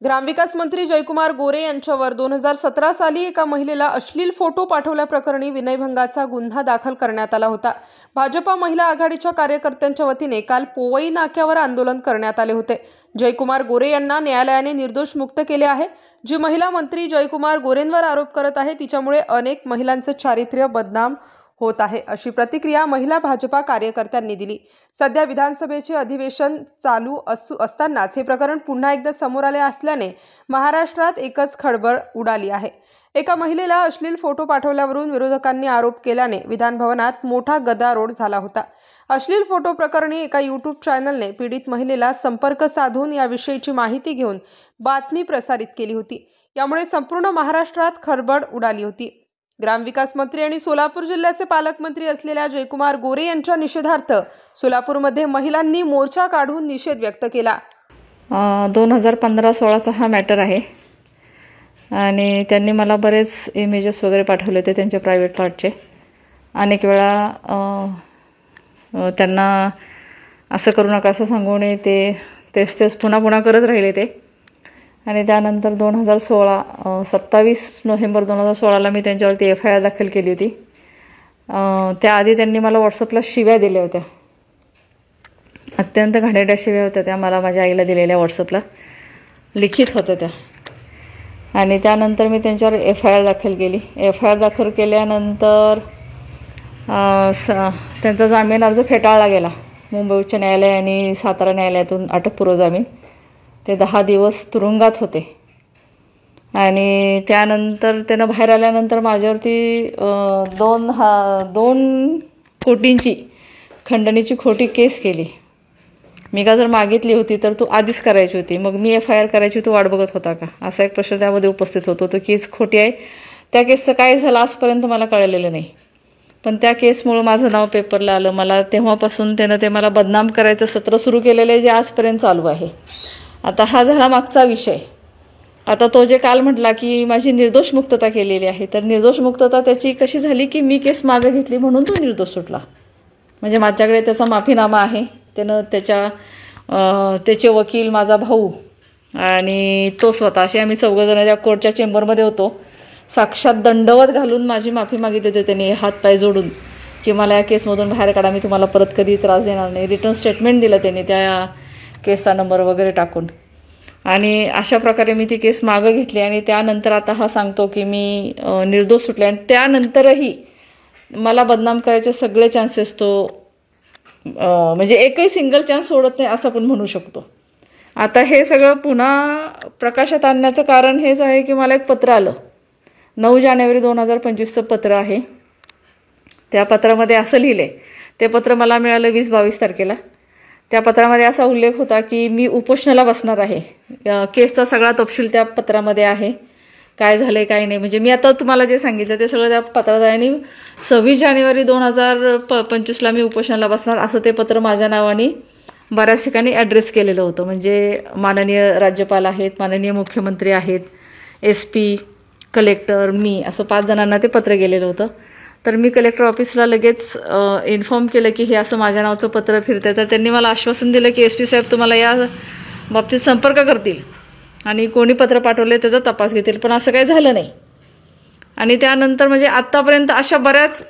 ग्रामविकास मंत्री जयकुमार गोरे यांच्यावर 2017 साली एका महिलेला अश्लील फोटो पाठवल्याप्रकरणी विनयभंगाचा गुन्हा दाखल करण्यात आला होता। भाजपा महिला आघाडीच्या कार्यकर्त्यांच्या वतीने काल पोवई नाक्यावर आंदोलन करण्यात आले होते। जयकुमार गोरे यांना न्यायालयाने निर्दोष मुक्त केले आहे। जी महिला मंत्री जयकुमार गोरेंवर आरोप करत आहे तिच्यामुळे अनेक महिलांचे चारित्र्य बदनाम होत आहे, अशी प्रतिक्रिया महिला भाजपा कार्यकर्त्यांनी दिली। सध्या विधानसभेचे अधिवेशन चालू असतानाच हे प्रकरण पुन्हा एकदा समोर आले असल्याने महाराष्ट्रात एकच खळबळ उडाली आहे। एका महिलेला अश्लील फोटो पाठवल्यावरून विरोधकांनी आरोप केल्याने विधान भवनात मोठा गदारोळ झाला होता। अश्लील फोटो प्रकरणी एका यूट्यूब चॅनलने पीडित महिलेला संपर्क साधून याविषयीची माहिती घेऊन बातमी प्रसारित केली होती। यामुळे संपूर्ण महाराष्ट्रात खळबळ उडाली होती। ग्रामविकास मंत्री आणि सोलापूर जिल्ह्याचे पालकमंत्री असलेल्या जयकुमार गोरे यांच्या निषेधार्थ सोलापूरमध्ये महिलांनी मोर्चा काढून निषेध व्यक्त केला। 2015-16चा हा मॅटर आहे आणि त्यांनी मला बरेच इमेजेस वगैरे पाठवले होते त्यांच्या प्रायव्हेट पार्टचे। अनेक वेळा त्यांना असं करू नका असं सांगून तेच पुन्हा पुन्हा करत राहिले ते। आणि त्यानंतर 27 नोव्हेंबर 2016ला मी त्यांच्यावरती FIR दाखल केली होती। त्याआधी त्यांनी मला व्हॉट्सअपला शिव्या दिल्या होत्या, अत्यंत घाणेरड्या शिव्या होत्या त्या मला माझ्या आईला दिलेल्या व्हॉट्सअपला लिखित होत्या त्या। आणि त्यानंतर मी त्यांच्यावर FIR दाखल केली। FIR दाखल केल्यानंतर त्यांचा जामीन अर्ज फेटाळला गेला। मुंबई उच्च न्यायालय आणि सातारा न्यायालयातून अटकपूर्व जामीन। ते 10 दिवस तुरुंगात होते आणि त्यानंतर त्यानं बाहेर आल्यानंतर माझ्यावरती 2 कोटींची खंडणीची खोटी केस केली। मी का जर मागितली होती तर तू आधीच करायची होती, मग मी FIR करायची तू वाट बघत होता का, असा एक प्रश्न त्यामध्ये उपस्थित होतो। तो केस खोटी आहे। त्या केसचं काय झालं आजपर्यंत मला कळलेलं नाही, पण त्या केसमुळे माझं नाव पेपरला आलं। मला तेव्हापासून त्यानं ते मला बदनाम करायचं सत्र सुरू केलेलं आहे जे आजपर्यंत चालू आहे। आता हा झाला मागचा विषय। आता तो जे काल म्हटला की माझी निर्दोष मुक्तता केलेली आहे, तर निर्दोष मुक्तता त्याची कशी झाली की मी केस मागे घेतली म्हणून तो निर्दोष सुटला। म्हणजे माझ्याकडे त्याचा माफीनामा आहे। त्यानं त्याचे वकील, माझा भाऊ आणि तो स्वतः असे आम्ही 4 जण त्या कोर्टच्या चेंबरमध्ये होतो। साक्षात दंडवत घालून माझी माफी मागितली होती त्यांनी, हातपाय जोडून, की मला या केसमधून बाहेर काढा, मी तुम्हाला परत कधी त्रास देणार नाही। रिटर्न स्टेटमेंट दिलं त्यांनी त्या केसचा नंबर वगैरे टाकून। आणि अशा प्रकारे मी ती केस मागं घेतली आणि त्यानंतर आता हा सांगतो की मी निर्दोष सुटले। आणि त्यानंतरही मला बदनाम करायचे सगळे चान्सेस तो म्हणजे एकही सिंगल चान्स सोडत नाही असं पण म्हणू शकतो। आता हे सगळं पुन्हा प्रकाशात आणण्याचं कारण हेच आहे की मला एक पत्र आलं 9 जानेवारी 2025चं पत्र आहे। त्या पत्रामध्ये असं लिहिलंय, ते पत्र मला मिळालं 20-22 तारखेला। त्या पत्रामध्ये असा उल्लेख होता की मी उपोषणाला बसणार आहे। केसचा सगळा तपशील त्या पत्रामध्ये आहे, काय झालं आहे काय नाही। म्हणजे मी आता तुम्हाला जे सांगितलं ते सगळं त्या पत्रात आहे। आणि 26 जानेवारी 2025ला मी उपोषणाला बसणार असं ते पत्र माझ्या नावाने बऱ्याच ठिकाणी ॲड्रेस केलेलं होतं। म्हणजे माननीय राज्यपाल आहेत, माननीय मुख्यमंत्री आहेत, SP, कलेक्टर, मी, असं 5 जणांना ते पत्र गेलेलं होतं। तर मी कलेक्टर ऑफिसला लगेच इन्फॉर्म केलं की हे असं माझ्या नावाचं पत्र फिरतंय। तर त्यांनी मला आश्वासन दिलं की SP साहेब तुम्हाला या बाबतीत संपर्क करतील आणि कोणी पत्र पाठवले त्याचा तपास घेतील, पण असं काही झालं नाही। आणि त्यानंतर म्हणजे आत्तापर्यंत अशा बऱ्याच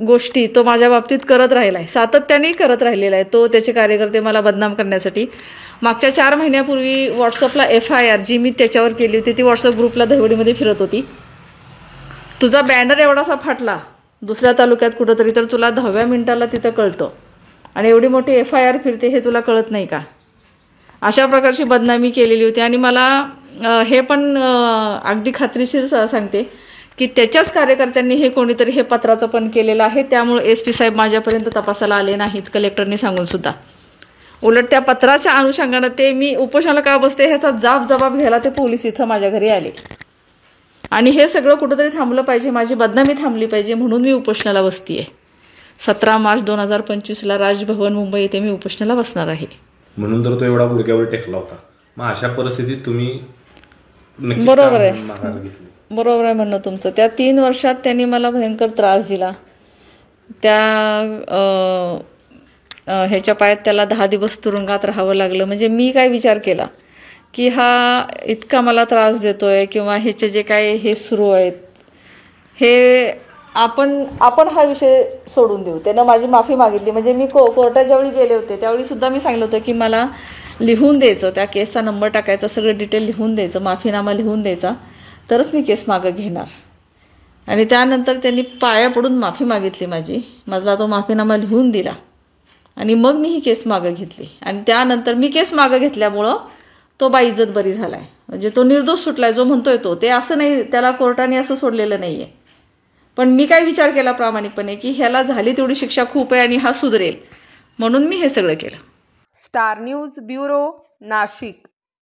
गोष्टी तो माझ्या बाबतीत करत राहिला आहे, सातत्याने करत राहिलेला आहे तो। त्याचे कार्यकर्ते मला बदनाम करण्यासाठी मागच्या 4 महिन्यापूर्वी व्हॉट्सअपला FIR जी मी त्याच्यावर केली होती ती व्हॉट्सअप ग्रुपला दहिवडीमध्ये फिरत होती। तुझा बॅनर एवढासा फाटला दुसऱ्या तालुक्यात कुठंतरी तर तुला 10व्या मिनिटाला तिथं कळतं आणि एवढी मोठी FIR फिरते हे तुला कळत नाही का, अशा प्रकारची बदनामी केलेली होती। आणि मला हे पण अगदी खात्रीशीर सांगते की त्याच्याच कार्यकर्त्यांनी हे कोणीतरी हे पत्राचं पण केलेलं आहे। त्यामुळे SP साहेब माझ्यापर्यंत तपासाला आले नाहीत कलेक्टरनी सांगून सुद्धा। उलट त्या पत्राच्या अनुषंगानं ते मी उपोषणाला का बसते ह्याचा जबाब घ्यायला ते पोलीस इथं माझ्या घरी आले। आणि हे सगळं कुठंतरी थांबलं पाहिजे, माझी बदनामी थांबली पाहिजे म्हणून मी उपोषणाला बसतीये। 17 मार्च 2025ला राजभवन मुंबई येथे मी उपोषणाला बसणार आहे। म्हणून तर तो एवढा गुडघ्यावर टेकला होता। मग अशा परिस्थितीत तुम्ही बरोबर आहे म्हणणं तुमचं। त्या 3 वर्षात त्यांनी मला भयंकर त्रास दिला। त्या ह्याच्या पायात त्याला 10 दिवस तुरुंगात राहावं लागलं। म्हणजे मी काय विचार केला की हा इतका मला त्रास देतोय किंवा ह्याचे जे काय हे सुरू आहेत हे आपण हा विषय सोडून देऊ. त्यानं माझी माफी मागितली. म्हणजे मी कोर्टात ज्यावेळी गेले होते त्यावेळी सुद्धा मी सांगितलं होतं की मला लिहून द्यायचं, त्या केसचा नंबर टाकायचा, सगळं डिटेल लिहून द्यायचं, माफीनामा लिहून द्यायचा, तरच मी केस मागं घेणार. आणि त्यानंतर त्यांनी पाया पडून माफी मागितली मला तो माफीनामा लिहून दिला आणि मग मी ही केस मागं घेतली. आणि त्यानंतर मी केस मागं घेतल्यामुळं तो बाइज्जत बरी झाला आहे. म्हणजे तो निर्दोष सुटलाय जो म्हणतोय तो. ते असं नाही, त्याला कोर्टाने असं सोडलेलं नाही आहे. पण मी काय विचार केला प्रामाणिकपणे की ह्याला झाली तेवढी शिक्षा खूप आहे आणि हा सुधरेल, म्हणून मी हे सगळं केलं. Star news bureau, Nashik.